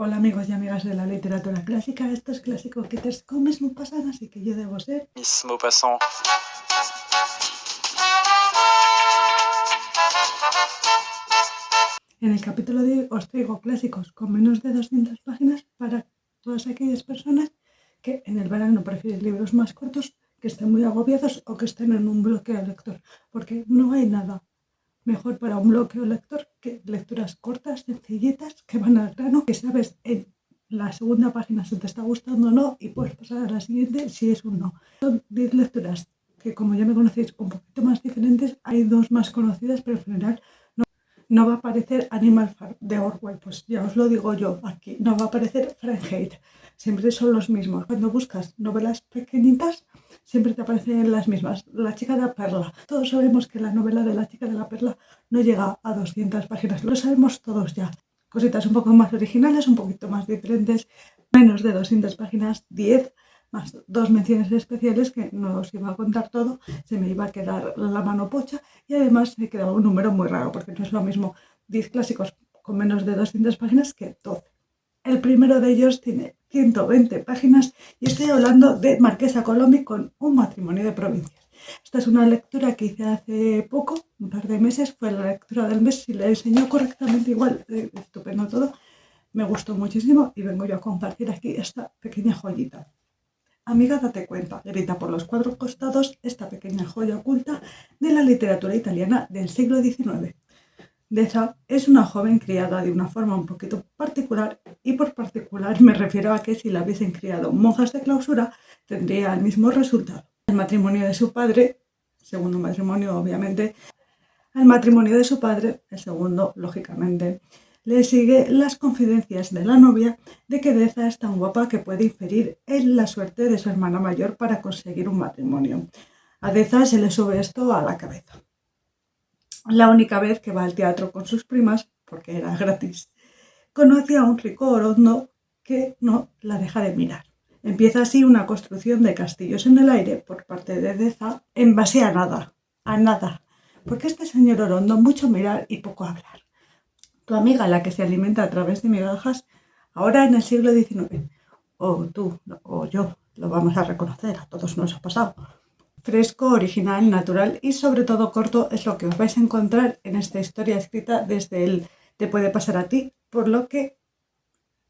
Hola amigos y amigas de la literatura clásica, estos clásicos que te comes no pasan, así que yo debo ser Miss Maupassant. En el capítulo de hoy os traigo clásicos con menos de 200 páginas para todas aquellas personas que en el verano prefieren libros más cortos, que estén muy agobiados o que estén en un bloqueo lector, porque no hay nada mejor para un bloqueo lector que lecturas cortas, sencillitas, que van al grano, que sabes en la segunda página si te está gustando o no y puedes pasar a la siguiente si es un no. Son 10 lecturas que, como ya me conocéis, un poquito más diferentes. Hay dos más conocidas, pero en general no va a aparecer Animal Farm de Orwell, pues ya os lo digo yo aquí, no va a aparecer Fahrenheit, siempre son los mismos. Cuando buscas novelas pequeñitas, siempre te aparecen las mismas. La chica de la perla, todos sabemos que la novela de la chica de la perla no llega a 200 páginas, lo sabemos todos ya. Cositas un poco más originales, un poquito más diferentes, menos de 200 páginas, 10, más dos menciones especiales que no os iba a contar todo, se me iba a quedar la mano pocha y además me quedaba un número muy raro porque no es lo mismo 10 clásicos con menos de 200 páginas que 12. El primero de ellos tiene 120 páginas y estoy hablando de Marquesa Colomi con Un matrimonio de provincias. Esta es una lectura que hice hace poco, un par de meses, fue la lectura del mes, si la enseñó correctamente igual, estupendo todo, me gustó muchísimo y vengo yo a compartir aquí esta pequeña joyita. Amiga, date cuenta, grita por los cuatro costados esta pequeña joya oculta de la literatura italiana del siglo XIX. Deza es una joven criada de una forma un poquito particular, y por particular me refiero a que si la hubiesen criado monjas de clausura tendría el mismo resultado. El matrimonio de su padre, segundo matrimonio obviamente, al matrimonio de su padre, el segundo lógicamente, le sigue las confidencias de la novia de que Deza es tan guapa que puede inferir en la suerte de su hermana mayor para conseguir un matrimonio. A Deza se le sube esto a la cabeza. La única vez que va al teatro con sus primas, porque era gratis, conoce a un rico orondo que no la deja de mirar. Empieza así una construcción de castillos en el aire por parte de Deza en base a nada. Porque este señor orondo mucho mirar y poco hablar. Tu amiga, la que se alimenta a través de migajas, ahora en el siglo XIX, o tú o yo, lo vamos a reconocer, a todos nos ha pasado. Fresco, original, natural y sobre todo corto es lo que os vais a encontrar en esta historia escrita desde el te puede pasar a ti, por lo que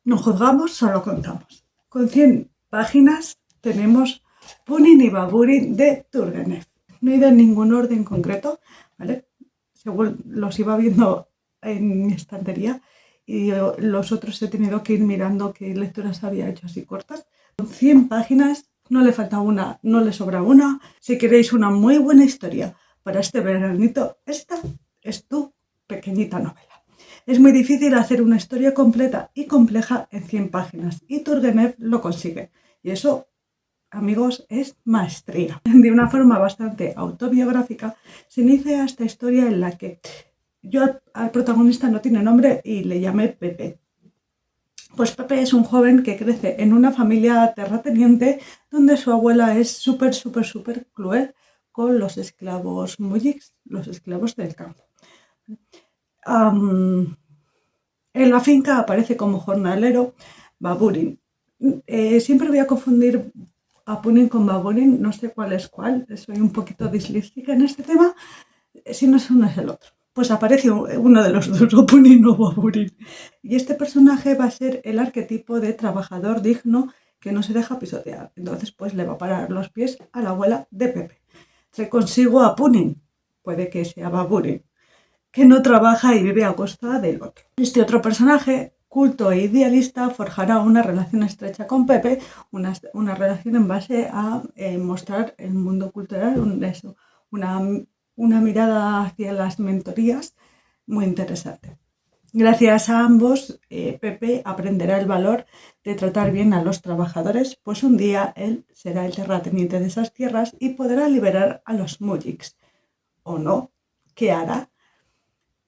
no juzgamos, solo contamos. Con 100 páginas tenemos Punin y Baburin de Turgenev. No he ido en ningún orden concreto, ¿vale? Según los iba viendo en mi estantería y los otros he tenido que ir mirando qué lecturas había hecho así cortas. Con 100 páginas, no le falta una, no le sobra una. Si queréis una muy buena historia para este veranito, esta es tu pequeñita novela. Es muy difícil hacer una historia completa y compleja en 100 páginas y Turgenev lo consigue. Y eso, amigos, es maestría. De una forma bastante autobiográfica se inicia esta historia en la que yo al protagonista no tiene nombre y le llamé Pepe. Pues Pepe es un joven que crece en una familia terrateniente donde su abuela es súper cruel con los esclavos mujiks, los esclavos del campo. En la finca aparece como jornalero Baburin. Siempre voy a confundir a Punin con Baburin, no sé cuál es cuál, soy un poquito disléxica en este tema, si no es uno es el otro. Pues aparece uno de los dos, o Punin o Baburin. Y este personaje va a ser el arquetipo de trabajador digno que no se deja pisotear. Entonces pues le va a parar los pies a la abuela de Pepe. Se consigo a Punin, puede que sea Baburin, que no trabaja y vive a costa del otro. Este otro personaje, culto e idealista, forjará una relación estrecha con Pepe, una relación en base a mostrar el mundo cultural, una mirada hacia las mentorías muy interesante. Gracias a ambos, Pepe aprenderá el valor de tratar bien a los trabajadores, pues un día él será el terrateniente de esas tierras y podrá liberar a los mujiks. ¿O no? ¿Qué hará?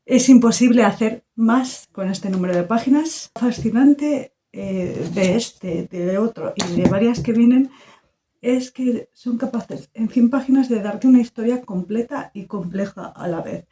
Es imposible hacer más con este número de páginas. Fascinante de este, de otro y de varias que vienen es que son capaces en 100 páginas de darte una historia completa y compleja a la vez.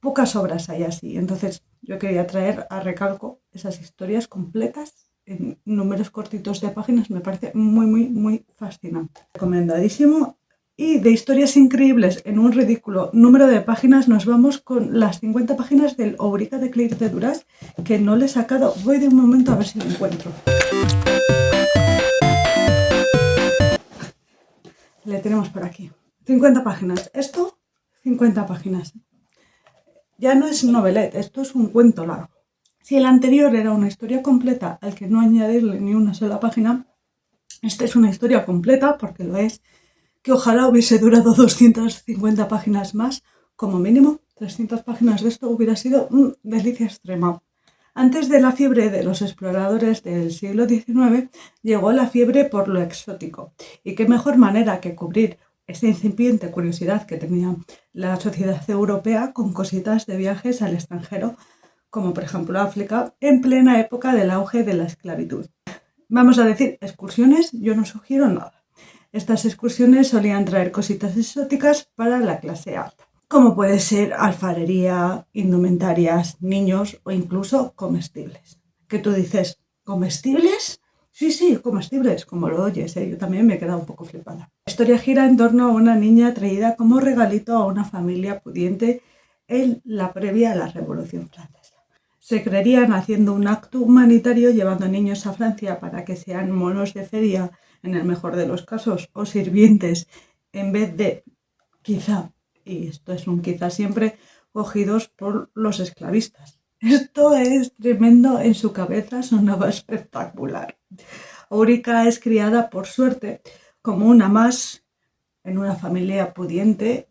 Pocas obras hay así, entonces yo quería traer a recalco esas historias completas en números cortitos de páginas. Me parece muy fascinante. Recomendadísimo. Y de historias increíbles en un ridículo número de páginas nos vamos con las 50 páginas del Obrica de Clair de Duras, que no le he sacado. Voy de un momento a ver si lo encuentro. Le tenemos por aquí. 50 páginas. Esto, 50 páginas. Ya no es novelette, esto es un cuento largo. Si el anterior era una historia completa al que no añadirle ni una sola página, esta es una historia completa, porque lo es, que ojalá hubiese durado 250 páginas más, como mínimo. 300 páginas de esto hubiera sido delicia extrema. Antes de la fiebre de los exploradores del siglo XIX, llegó la fiebre por lo exótico. Y qué mejor manera que cubrir esa incipiente curiosidad que tenía la sociedad europea con cositas de viajes al extranjero, como por ejemplo África, en plena época del auge de la esclavitud. Vamos a decir, excursiones, yo no sugiero nada. Estas excursiones solían traer cositas exóticas para la clase alta, como puede ser alfarería, indumentarias, niños o incluso comestibles. Que tú dices, ¿comestibles? Sí, comestibles, como lo oyes, ¿eh? Yo también me he quedado un poco flipada. La historia gira en torno a una niña traída como regalito a una familia pudiente en la previa a la Revolución Francesa. Se creerían haciendo un acto humanitario llevando niños a Francia para que sean monos de feria, en el mejor de los casos, o sirvientes, en vez de, quizá, y esto es un quizá siempre, cogidos por los esclavistas. Esto es tremendo, en su cabeza sonaba espectacular. Obrica es criada, por suerte, como una más en una familia pudiente,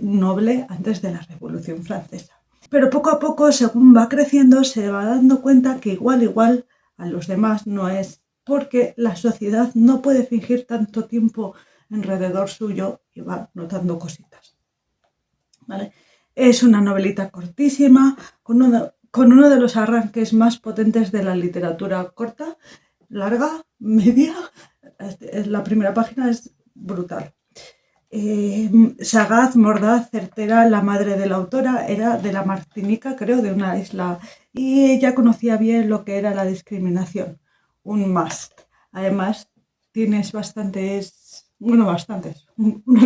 noble, antes de la Revolución Francesa. Pero poco a poco, según va creciendo, se va dando cuenta que igual a los demás no es, porque la sociedad no puede fingir tanto tiempo alrededor suyo y va notando cositas. ¿Vale? Es una novelita cortísima, con uno de los arranques más potentes de la literatura corta, larga, media. La primera página es brutal. Sagaz, mordaz, certera. La madre de la autora era de la Martinica, creo, de una isla, y ella conocía bien lo que era la discriminación, un must. Además, tienes unos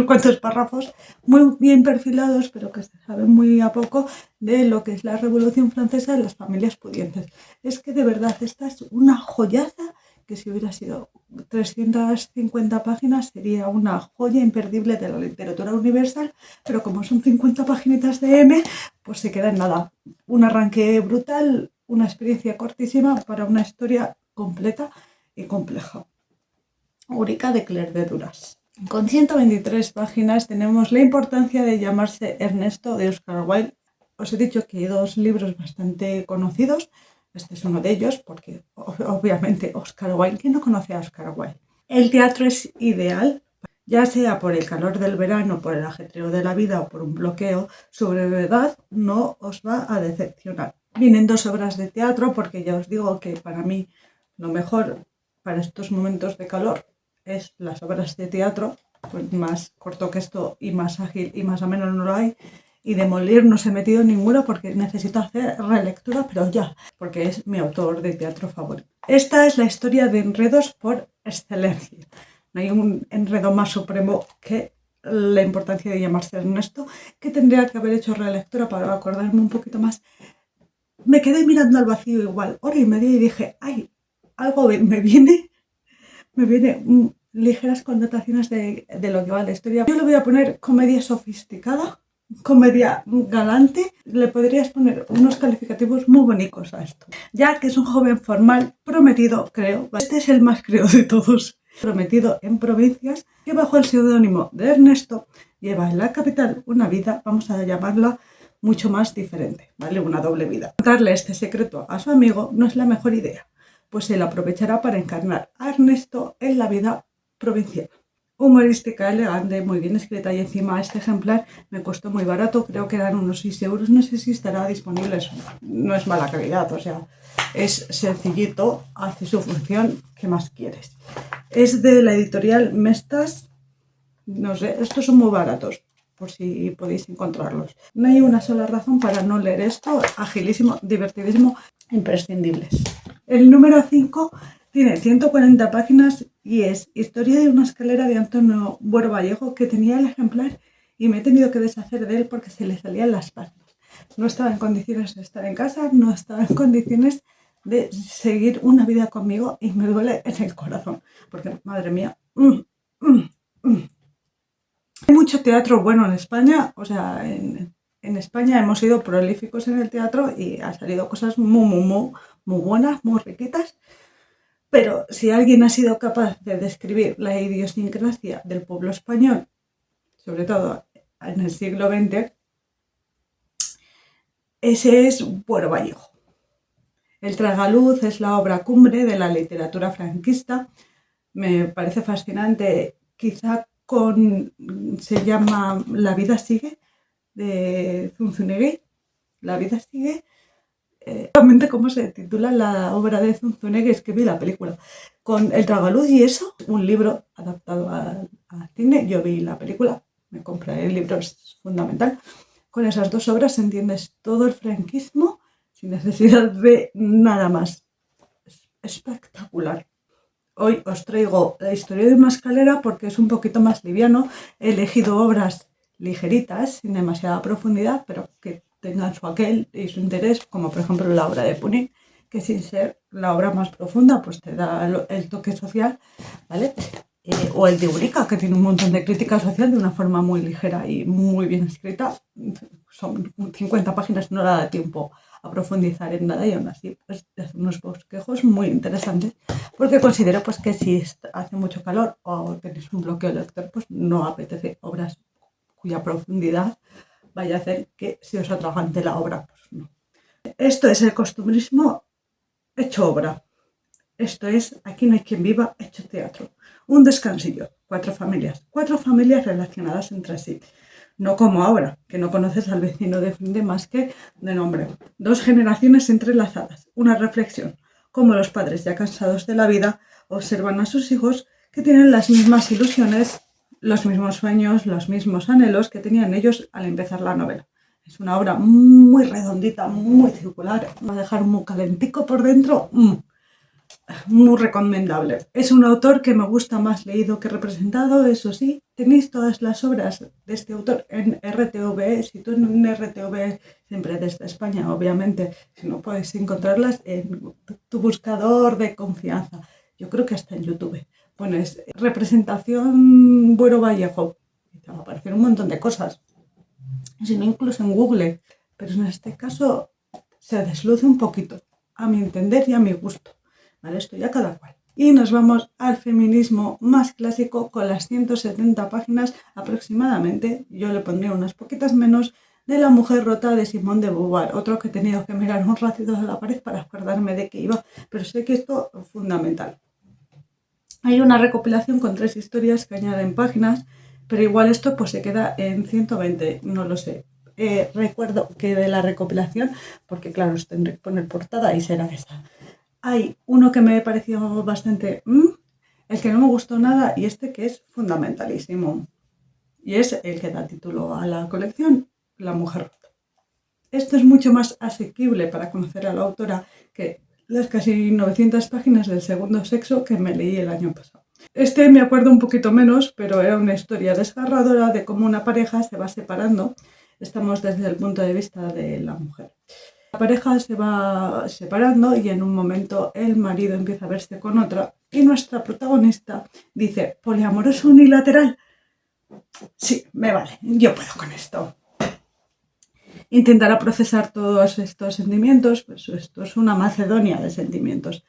cuantos párrafos muy bien perfilados, pero que se saben muy a poco de lo que es la Revolución Francesa en las familias pudientes. Es que de verdad esta es una joyaza, que si hubiera sido 350 páginas sería una joya imperdible de la literatura universal, pero como son 50 paginitas de M, pues se queda en nada. Un arranque brutal, una experiencia cortísima para una historia completa y compleja. Obrica de Clair de Duras. Con 123 páginas tenemos La importancia de llamarse Ernesto, de Oscar Wilde. Os he dicho que hay dos libros bastante conocidos. Este es uno de ellos, porque obviamente Oscar Wilde, ¿quién no conoce a Oscar Wilde? El teatro es ideal, ya sea por el calor del verano, por el ajetreo de la vida o por un bloqueo. Su brevedad no os va a decepcionar. Vienen dos obras de teatro, porque ya os digo que para mí lo mejor para estos momentos de calor es las obras de teatro. Pues más corto que esto y más ágil y más ameno no lo hay. Y de Molière no se he metido ninguna porque necesito hacer relectura, pero ya, porque es mi autor de teatro favorito. Esta es la historia de enredos por excelencia. No hay un enredo más supremo que la importancia de llamarse Ernesto, que tendría que haber hecho relectura para acordarme un poquito más. Me quedé mirando al vacío igual, hora y media, y dije, ay, algo me viene ligeras connotaciones de lo que va la historia. Yo le voy a poner comedia sofisticada, comedia galante. Le podrías poner unos calificativos muy bonitos a esto, ya que es un joven formal, prometido, creo, este es el más creo de todos, prometido en provincias, que bajo el seudónimo de Ernesto lleva en la capital una vida, vamos a llamarla, mucho más diferente, ¿vale? Una doble vida. Contarle este secreto a su amigo no es la mejor idea, pues él aprovechará para encarnar a Ernesto en la vida provincial. Humorística, elegante, muy bien escrita, y encima este ejemplar me costó muy barato, creo que eran unos 6 euros, no sé si estará disponible, no es mala calidad, o sea, es sencillito, hace su función, ¿qué más quieres? Es de la editorial Mestas, no sé, estos son muy baratos, por si podéis encontrarlos. No hay una sola razón para no leer esto, agilísimo, divertidísimo, imprescindibles. El número 5 tiene 140 páginas y es Historia de una escalera de Antonio Buero Vallejo, que tenía el ejemplar y me he tenido que deshacer de él porque se le salían las páginas. No estaba en condiciones de estar en casa, no estaba en condiciones de seguir una vida conmigo y me duele en el corazón, porque madre mía, hay mucho teatro bueno en España, o sea, en España hemos sido prolíficos en el teatro y han salido cosas muy buenas, muy riquitas, pero si alguien ha sido capaz de describir la idiosincrasia del pueblo español, sobre todo en el siglo XX, ese es Buero Vallejo. El Tragaluz es la obra cumbre de la literatura franquista. Me parece fascinante, quizá se llama La vida sigue, de Zunzunegui. La vida sigue, realmente cómo se titula la obra de Zunzunegui, es que vi la película. Con El Tragaluz y eso, un libro adaptado al cine, yo vi la película, me compré el libro, es fundamental. Con esas dos obras entiendes todo el franquismo sin necesidad de nada más. Es espectacular. Hoy os traigo La historia de una escalera porque es un poquito más liviano. He elegido obras ligeritas, sin demasiada profundidad, pero que tengan su aquel y su interés, como por ejemplo la obra de Punin, que sin ser la obra más profunda, pues te da el toque social, ¿vale? O el de Eurica, que tiene un montón de crítica social de una forma muy ligera y muy bien escrita. Son 50 páginas, no da tiempo a profundizar en nada y aún así pues, hace unos bosquejos muy interesantes, porque considero pues, que si hace mucho calor o tenéis un bloqueo lector, pues no apetece obras cuya profundidad vaya a hacer que se os atragante la obra. Pues, no. Esto es el costumbrismo hecho obra. Esto es Aquí no hay quien viva hecho teatro. Un descansillo, cuatro familias relacionadas entre sí. No como ahora, que no conoces al vecino de frente más que de nombre. Dos generaciones entrelazadas, una reflexión, como los padres ya cansados de la vida observan a sus hijos que tienen las mismas ilusiones, los mismos sueños, los mismos anhelos que tenían ellos al empezar la novela. Es una obra muy redondita, muy circular, va a dejar muy calentico por dentro, muy recomendable. Es un autor que me gusta más leído que representado, eso sí. Tenéis todas las obras de este autor en RTVE. Si tú en RTVE, siempre desde España, obviamente, si no puedes encontrarlas en tu buscador de confianza. Yo creo que hasta en YouTube. Pones representación Buero Vallejo y te va a aparecer un montón de cosas. Si no, incluso en Google. Pero en este caso se desluce un poquito, a mi entender y a mi gusto. ¿Vale? Esto ya cada cual. Y nos vamos al feminismo más clásico con las 170 páginas aproximadamente, yo le pondría unas poquitas menos, de La mujer rota de Simone de Beauvoir, otro que he tenido que mirar un ratito a la pared para acordarme de qué iba, pero sé que esto es fundamental. Hay una recopilación con 3 historias que añaden páginas, pero igual esto pues se queda en 120, no lo sé. Recuerdo que de la recopilación, porque claro, os tendré que poner portada y será esa. Hay uno que me pareció bastante... el que no me gustó nada y este que es fundamentalísimo. Y es el que da título a la colección, La mujer rota. Esto es mucho más asequible para conocer a la autora que las casi 900 páginas del segundo sexo que me leí el año pasado. Este me acuerdo un poquito menos, pero era una historia desgarradora de cómo una pareja se va separando. Estamos desde el punto de vista de la mujer. La pareja se va separando y en un momento el marido empieza a verse con otra y nuestra protagonista dice, ¿poliamoroso unilateral? Sí, me vale, yo puedo con esto. Intentará procesar todos estos sentimientos, pues esto es una Macedonia de sentimientos,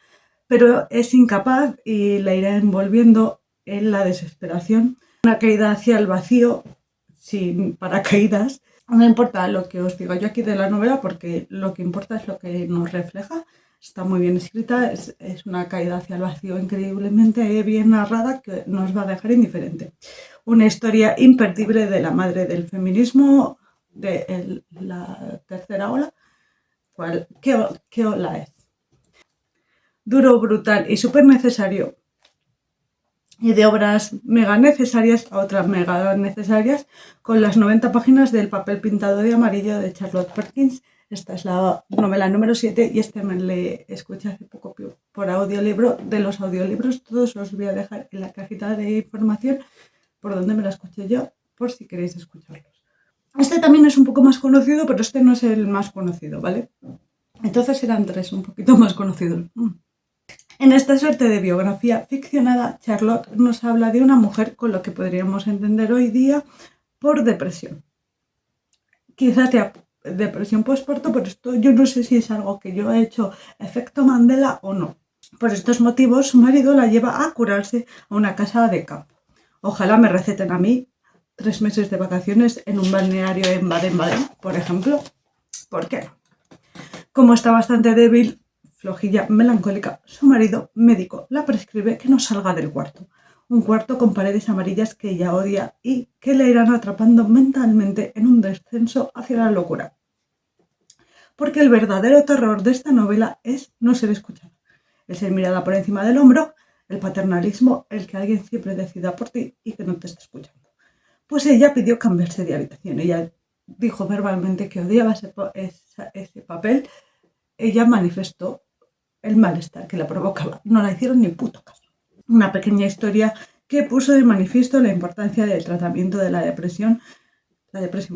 pero es incapaz y la irá envolviendo en la desesperación, una caída hacia el vacío sin paracaídas. No importa lo que os diga yo aquí de la novela porque lo que importa es lo que nos refleja. Está muy bien escrita, es una caída hacia el vacío increíblemente bien narrada que nos va a dejar indiferente. Una historia imperdible de la madre del feminismo, de la tercera ola. ¿Qué ola es? Duro, brutal y súper necesario y de obras mega necesarias a otras mega necesarias, con las 90 páginas del papel pintado de amarillo de Charlotte Perkins. Esta es la novela número 7 y este me le escuché hace poco por audiolibro. De los audiolibros todos os voy a dejar en la cajita de información por donde me la escuché yo, por si queréis escucharlos. Este también es un poco más conocido, pero este no es el más conocido, ¿vale? Entonces eran 3 un poquito más conocidos. En esta suerte de biografía ficcionada, Charlotte nos habla de una mujer con lo que podríamos entender hoy día por depresión. Quizás sea depresión postparto, pero esto yo no sé si es algo que yo he hecho efecto Mandela o no. Por estos motivos, su marido la lleva a curarse a una casa de campo. Ojalá me receten a mí 3 meses de vacaciones en un balneario en Baden-Baden, por ejemplo. ¿Por qué no? Como está bastante débil, flojilla, melancólica, su marido, médico, la prescribe que no salga del cuarto. Un cuarto con paredes amarillas que ella odia y que le irán atrapando mentalmente en un descenso hacia la locura. Porque el verdadero terror de esta novela es no ser escuchada, el ser mirada por encima del hombro, el paternalismo, el que alguien siempre decida por ti y que no te esté escuchando. Pues ella pidió cambiarse de habitación. Ella dijo verbalmente que odiaba ese papel. Ella manifestó el malestar que la provocaba. No la hicieron ni puto caso. Una pequeña historia que puso de manifiesto la importancia del tratamiento de la depresión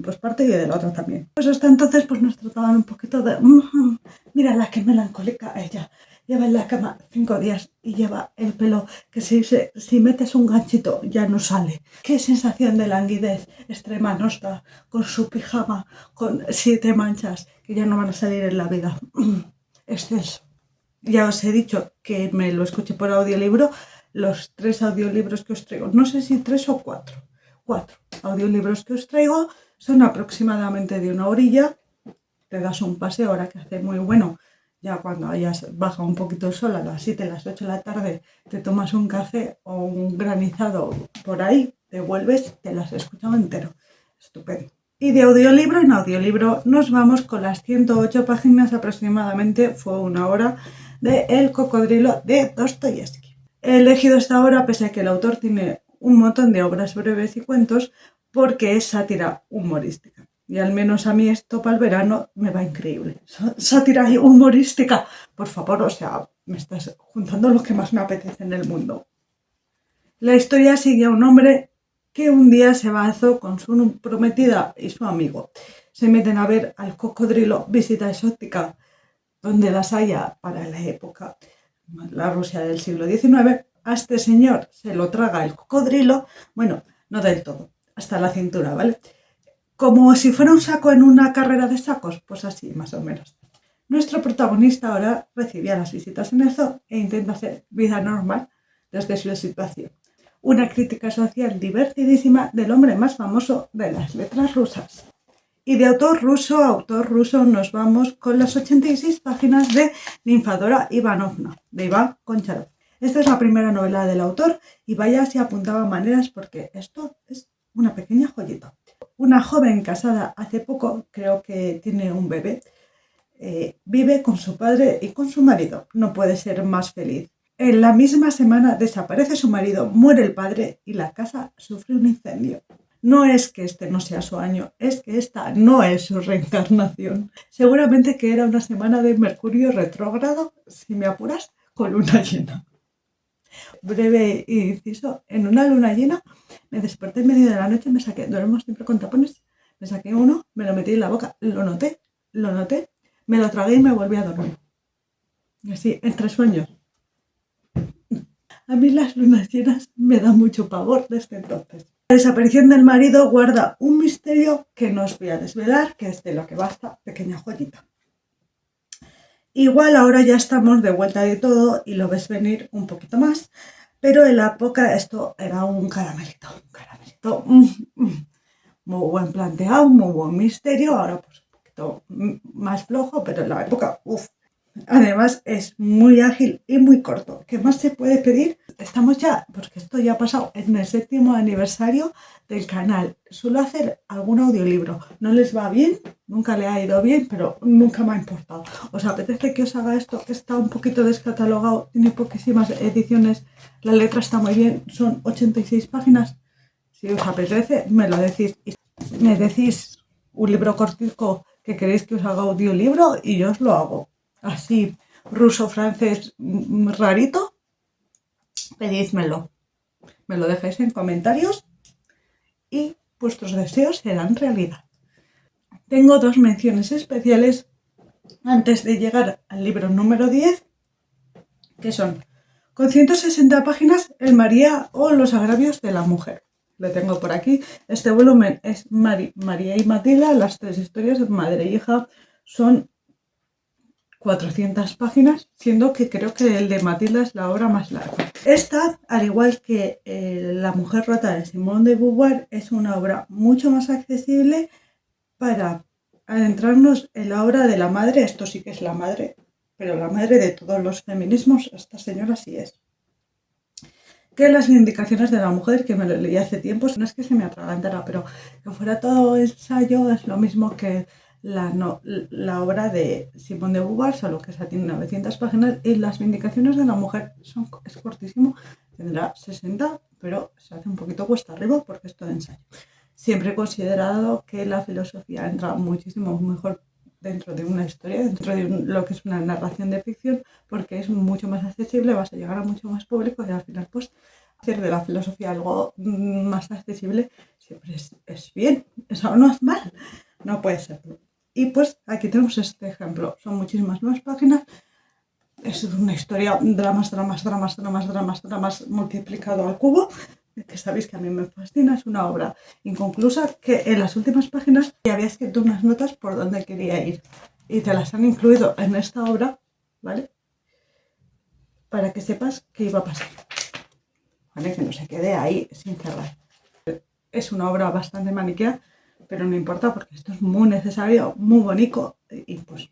postparto y del otro también. Pues hasta entonces pues nos trataban un poquito de mira la que melancólica ella. Lleva en la cama 5 días y lleva el pelo que si metes un ganchito ya no sale. Qué sensación de languidez extrema nos da con su pijama, con 7 manchas que ya no van a salir en la vida. Exceso. Ya os he dicho que me lo escuché por audiolibro, los 3 audiolibros que os traigo, no sé si 3 o 4 audiolibros que os traigo son aproximadamente de 1 horilla, te das un paseo ahora que hace muy bueno, ya cuando hayas baja un poquito el sol a las 7, las 8 de la tarde, te tomas un café o un granizado por ahí, te vuelves, te las has escuchado entero, estupendo. Y de audiolibro en audiolibro nos vamos con las 108 páginas aproximadamente, fue 1 hora, de El cocodrilo de Dostoyevsky. He elegido esta obra pese a que el autor tiene un montón de obras breves y cuentos porque es sátira humorística. Y al menos a mí esto para el verano me va increíble. Sátira humorística. Por favor, o sea, me estás juntando lo que más me apetece en el mundo. La historia sigue a un hombre que un día se va al zoo con su prometida y su amigo. Se meten a ver al cocodrilo, visita exótica, donde las haya para la época, la Rusia del siglo XIX. A este señor se lo traga el cocodrilo, bueno, no del todo, hasta la cintura, ¿vale? Como si fuera un saco en una carrera de sacos, pues así, más o menos. Nuestro protagonista ahora recibía las visitas en el zoo e intenta hacer vida normal desde su situación. Una crítica social divertidísima del hombre más famoso de las letras rusas. Y de autor ruso a autor ruso nos vamos con las 86 páginas de Ninfadora Ivanovna, de Iván Koncharov. Esta es la primera novela del autor y vaya si apuntaba maneras porque esto es una pequeña joyita. Una joven casada hace poco, creo que tiene un bebé, vive con su padre y con su marido. No puede ser más feliz. En la misma semana desaparece su marido, muere el padre y la casa sufre un incendio. No es que este no sea su año, es que esta no es su reencarnación. Seguramente que era una semana de Mercurio retrógrado, si me apuras, con luna llena. Breve inciso, en una luna llena me desperté en medio de la noche, me saqué, duermo siempre con tapones, me saqué uno, me lo metí en la boca, lo noté, me lo tragué y me volví a dormir. Y así, entre sueños. A mí las lunas llenas me dan mucho pavor desde entonces. La desaparición del marido guarda un misterio que no os voy a desvelar, que es de lo que va esta pequeña joyita. Igual ahora ya estamos de vuelta de todo y lo ves venir un poquito más, pero en la época esto era un caramelito, muy buen planteado, muy buen misterio, ahora pues un poquito más flojo, pero en la época, Además es muy ágil y muy corto. ¿Qué más se puede pedir? Estamos ya, porque esto ya ha pasado en el 7º aniversario del canal. Suelo hacer algún audiolibro. No les va bien, nunca le ha ido bien, pero nunca me ha importado. ¿Os apetece que os haga esto? Está un poquito descatalogado, tiene poquísimas ediciones, la letra está muy bien, son 86 páginas. Si os apetece, me lo decís. Me decís un libro cortico que queréis que os haga audiolibro y yo os lo hago. Así, ruso-francés rarito, pedídmelo. Me lo dejáis en comentarios y vuestros deseos serán realidad. Tengo 2 menciones especiales antes de llegar al libro número 10, que son, con 160 páginas, El María o los agravios de la mujer. Lo tengo por aquí. Este volumen es María y Matilda, las 3 historias de madre e hija. Son 400 páginas, siendo que creo que el de Matilda es la obra más larga. Esta, al igual que La mujer rota de Simone de Beauvoir, es una obra mucho más accesible para adentrarnos en la obra de la madre. Esto sí que es la madre, pero la madre de todos los feminismos. Esta señora sí es. Que las Vindicaciones de la mujer, que me lo leí hace tiempo, no es que se me atragantara, pero que fuera todo ensayo es lo mismo que la obra de Simone de Beauvoir, solo que esa tiene 900 páginas, y Las Vindicaciones de la mujer es cortísimo, tendrá 60, pero se hace un poquito cuesta arriba porque es todo ensayo. Siempre he considerado que la filosofía entra muchísimo mejor dentro de una historia, dentro de lo que es una narración de ficción, porque es mucho más accesible, vas a llegar a mucho más público y al final pues hacer de la filosofía algo más accesible siempre es bien, eso no es mal, no puede serlo. Y pues aquí tenemos este ejemplo, son muchísimas más páginas, es una historia, dramas multiplicado al cubo, que sabéis que a mí me fascina, es una obra inconclusa que en las últimas páginas ya había escrito unas notas por donde quería ir y te las han incluido en esta obra, ¿vale? Para que sepas qué iba a pasar, ¿vale? Que no se quede ahí sin cerrar. Es una obra bastante maniquea, pero no importa porque esto es muy necesario, muy bonito y pues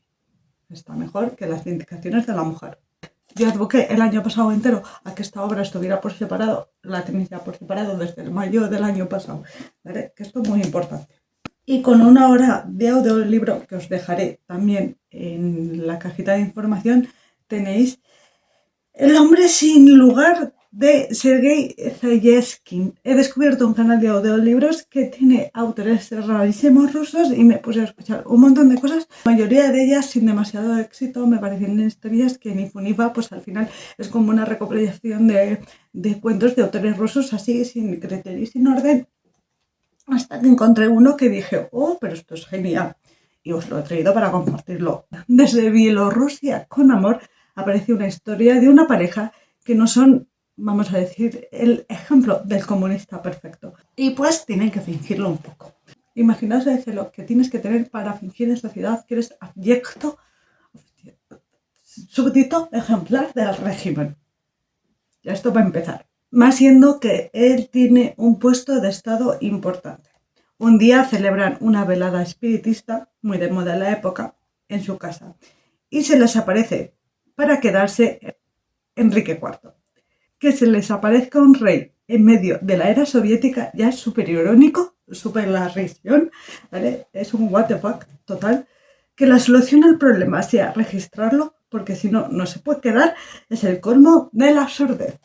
está mejor que Las Vindicaciones de la mujer. Yo advoqué el año pasado entero a que esta obra estuviera por separado, la tenéis ya por separado desde el mayo del año pasado, ¿vale? Que esto es muy importante. Y con una hora de audiolibro que os dejaré también en la cajita de información, tenéis El hombre sin lugar de Sergei Zayeskin. He descubierto un canal de audiolibros que tiene autores rarísimos rusos y me puse a escuchar un montón de cosas, la mayoría de ellas sin demasiado éxito. Me parecían historias que ni fu ni fa, pues al final es como una recopilación de cuentos de autores rusos así, sin criterio y sin orden, hasta que encontré uno que dije, oh, pero esto es genial, y os lo he traído para compartirlo. Desde Bielorrusia con amor aparece una historia de una pareja que no son, vamos a decir, el ejemplo del comunista perfecto. Y pues tienen que fingirlo un poco. Imaginaos el celo que tienes que tener para fingir en sociedad que eres abyecto, súbdito ejemplar del régimen. Ya esto va a empezar. Más siendo que él tiene un puesto de estado importante. Un día celebran una velada espiritista, muy de moda en la época, en su casa. Y se les aparece para quedarse Enrique IV. Que se les aparezca un rey en medio de la era soviética ya es súper irónico, súper la risión, ¿vale? Es un what the fuck total. Que la solución al problema sea registrarlo, porque si no, no se puede quedar, es el colmo de la absurdez.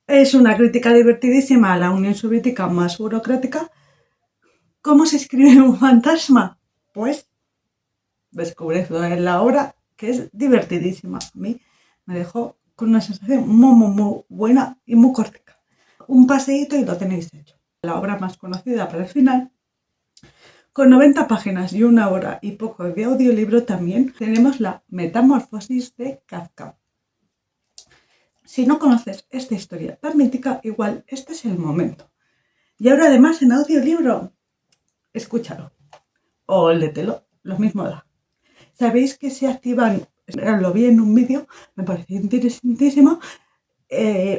Es una crítica divertidísima a la Unión Soviética más burocrática. ¿Cómo se escribe un fantasma? Pues descubridlo en la obra, que es divertidísima. A mí me dejó con una sensación muy buena y muy cortica. Un paseíto y lo tenéis hecho. La obra más conocida para el final, con 90 páginas y una hora y poco de audiolibro, también tenemos La Metamorfosis de Kafka. Si no conoces esta historia tan mítica, igual este es el momento. Y ahora además en audiolibro, escúchalo o léetelo, lo mismo da. Sabéis que se activan, lo vi en un vídeo, me pareció interesantísimo,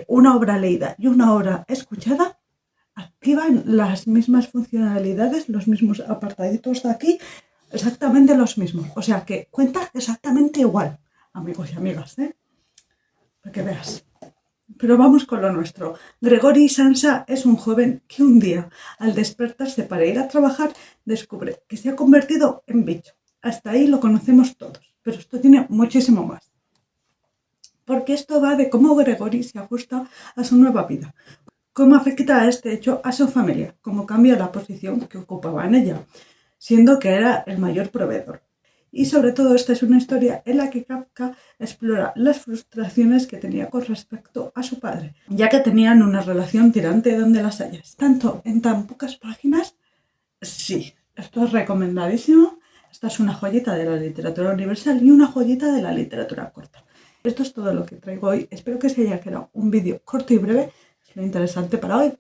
una obra leída y una obra escuchada activan las mismas funcionalidades, los mismos apartaditos de aquí, exactamente los mismos. O sea que cuenta exactamente igual. amigos y amigas, para que veas. Pero vamos con lo nuestro. Gregory Samsa es un joven que un día, al despertarse para ir a trabajar, descubre que se ha convertido en bicho. Hasta ahí lo conocemos todos, pero esto tiene muchísimo más. Porque esto va de cómo Gregory se ajusta a su nueva vida, cómo afecta este hecho a su familia, cómo cambia la posición que ocupaba en ella, siendo que era el mayor proveedor. Y sobre todo esta es una historia en la que Kafka explora las frustraciones que tenía con respecto a su padre, ya que tenían una relación tirante donde las hayas. Tanto en tan pocas páginas, sí, esto es recomendadísimo. Esta es una joyita de la literatura universal y una joyita de la literatura corta. Esto es todo lo que traigo hoy. Espero que se haya quedado un vídeo corto y breve. Es lo interesante para hoy.